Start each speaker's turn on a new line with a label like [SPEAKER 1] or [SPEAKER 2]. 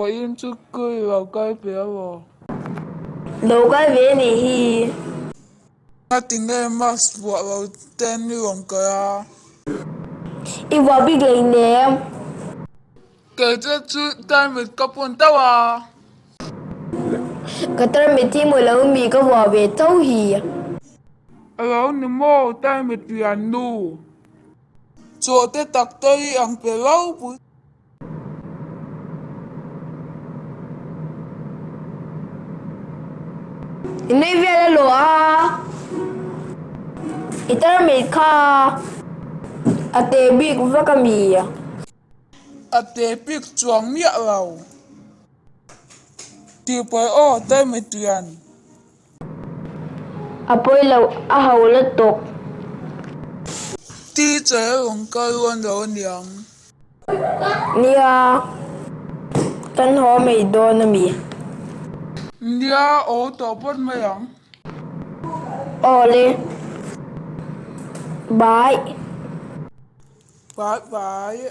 [SPEAKER 1] 我因出去了改变我。
[SPEAKER 2] Đâu cái về này hi.
[SPEAKER 1] Na tinggal mas buat lo ten ni orang kaya.
[SPEAKER 2] Iwa big lên nè.
[SPEAKER 1] Kerja tu tan mit kapun tawa.
[SPEAKER 2] Cái tơ mì ti mùi lâu mì có vò về tâu hi.
[SPEAKER 1] Alo ni mo tan mit pianu. So te tak tadi ang pelau pun.
[SPEAKER 2] Ini về là lỗ à. Ita mì kha. À tê big với cái mì à.
[SPEAKER 1] Ate pik chuang miak lau. Ti pai o tan mit pian.
[SPEAKER 2] À bôi lâu à hầu là tục.
[SPEAKER 1] Ti chơi orang kaya luan lau niang.
[SPEAKER 2] Nia. Tân hoa mì đô nà mì.
[SPEAKER 1] Dia o topot mayang.
[SPEAKER 2] Ole. Bye.
[SPEAKER 1] Bye bye.